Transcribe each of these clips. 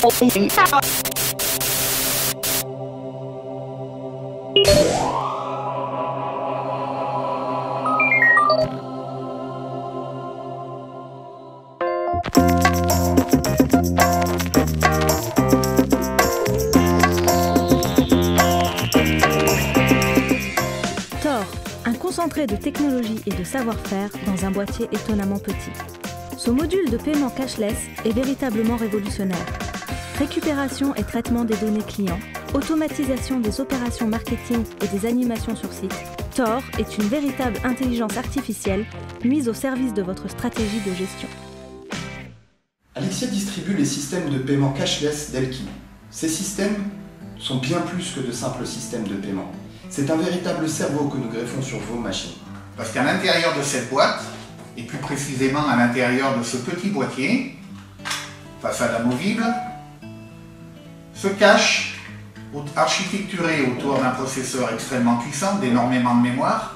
Concentré de technologie et de savoir-faire dans un boîtier étonnamment petit. Ce module de paiement cashless est véritablement révolutionnaire. Récupération et traitement des données clients, automatisation des opérations marketing et des animations sur site, Tor est une véritable intelligence artificielle mise au service de votre stratégie de gestion. Alexia distribue les systèmes de paiement cashless d'Elki. Ces systèmes sont bien plus que de simples systèmes de paiement. C'est un véritable cerveau que nous greffons sur vos machines. Parce qu'à l'intérieur de cette boîte, et plus précisément à l'intérieur de ce petit boîtier, façade amovible, se cache, architecturé autour d'un processeur extrêmement puissant, d'énormément de mémoire,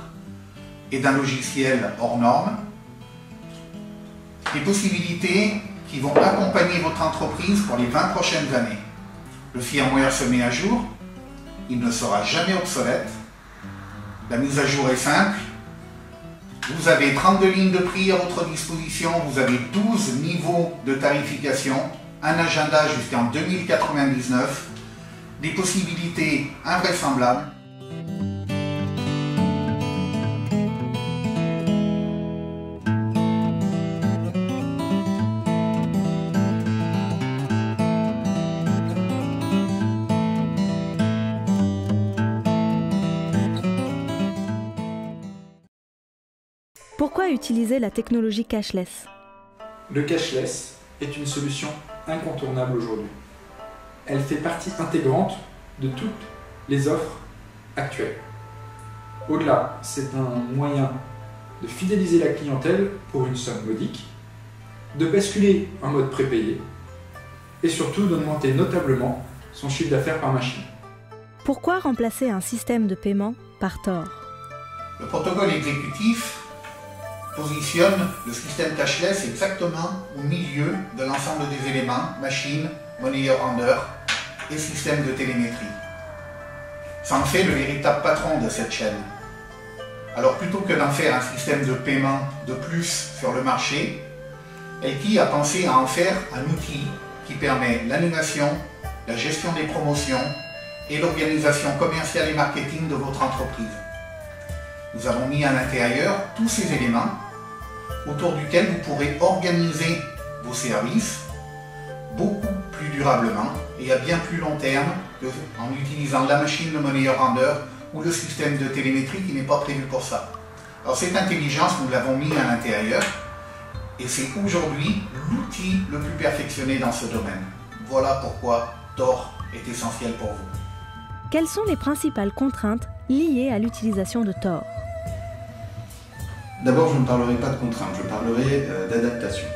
et d'un logiciel hors norme, des possibilités qui vont accompagner votre entreprise pour les 20 prochaines années. Le firmware se met à jour, il ne sera jamais obsolète. La mise à jour est simple. Vous avez 32 lignes de prix à votre disposition, vous avez 12 niveaux de tarification, un agenda jusqu'en 2099, des possibilités invraisemblables. Pourquoi utiliser la technologie cashless? Le cashless est une solution incontournable aujourd'hui. Elle fait partie intégrante de toutes les offres actuelles. Au-delà, c'est un moyen de fidéliser la clientèle pour une somme modique, de basculer en mode prépayé et surtout d'augmenter notablement son chiffre d'affaires par machine. Pourquoi remplacer un système de paiement par Tor? Le protocole exécutif positionne le système cashless exactement au milieu de l'ensemble des éléments, machine, monnayeur-vendeur et système de télémétrie. Ça en fait le véritable patron de cette chaîne. Alors plutôt que d'en faire un système de paiement de plus sur le marché, Elki a pensé à en faire un outil qui permet l'animation, la gestion des promotions et l'organisation commerciale et marketing de votre entreprise. Nous avons mis à l'intérieur tous ces éléments autour duquel vous pourrez organiser vos services beaucoup plus durablement et à bien plus long terme en utilisant la machine, le monnayeur-vendeur ou le système de télémétrie qui n'est pas prévu pour ça. Alors cette intelligence, nous l'avons mis à l'intérieur et c'est aujourd'hui l'outil le plus perfectionné dans ce domaine. Voilà pourquoi Tor est essentiel pour vous. Quelles sont les principales contraintes liées à l'utilisation de Tor? D'abord, je ne parlerai pas de contraintes, je parlerai d'adaptation.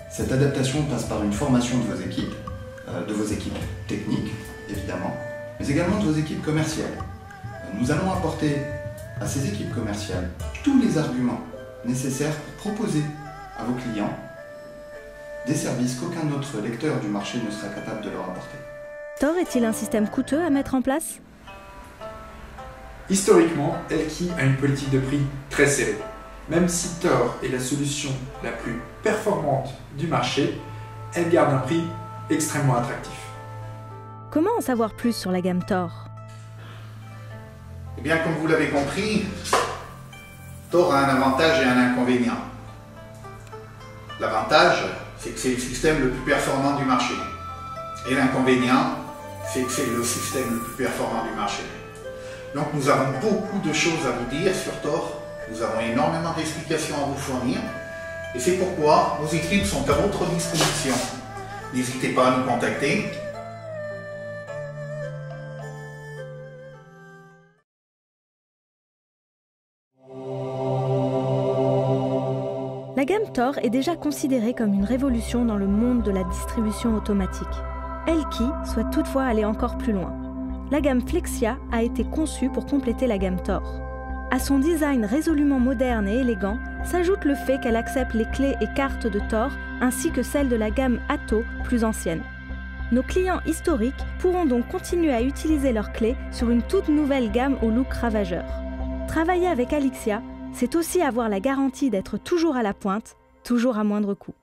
Cette adaptation passe par une formation de vos équipes techniques, évidemment, mais également de vos équipes commerciales. Nous allons apporter à ces équipes commerciales tous les arguments nécessaires pour proposer à vos clients des services qu'aucun autre lecteur du marché ne sera capable de leur apporter. Tor est-il un système coûteux à mettre en place? Historiquement, Elki a une politique de prix très serrée. Même si Tor est la solution la plus performante du marché, elle garde un prix extrêmement attractif. Comment en savoir plus sur la gamme Tor? Eh bien, comme vous l'avez compris, Tor a un avantage et un inconvénient. L'avantage, c'est que c'est le système le plus performant du marché. Et l'inconvénient, c'est que c'est le système le plus performant du marché. Donc nous avons beaucoup de choses à vous dire sur Tor, nous avons énormément d'explications à vous fournir, et c'est pourquoi nos équipes sont à votre disposition. N'hésitez pas à nous contacter. La gamme Tor est déjà considérée comme une révolution dans le monde de la distribution automatique. Elki souhaite toutefois aller encore plus loin. La gamme Flexia a été conçue pour compléter la gamme Tor. À son design résolument moderne et élégant, s'ajoute le fait qu'elle accepte les clés et cartes de Tor ainsi que celles de la gamme Atto plus ancienne. Nos clients historiques pourront donc continuer à utiliser leurs clés sur une toute nouvelle gamme au look ravageur. Travailler avec Alixia, c'est aussi avoir la garantie d'être toujours à la pointe, toujours à moindre coût.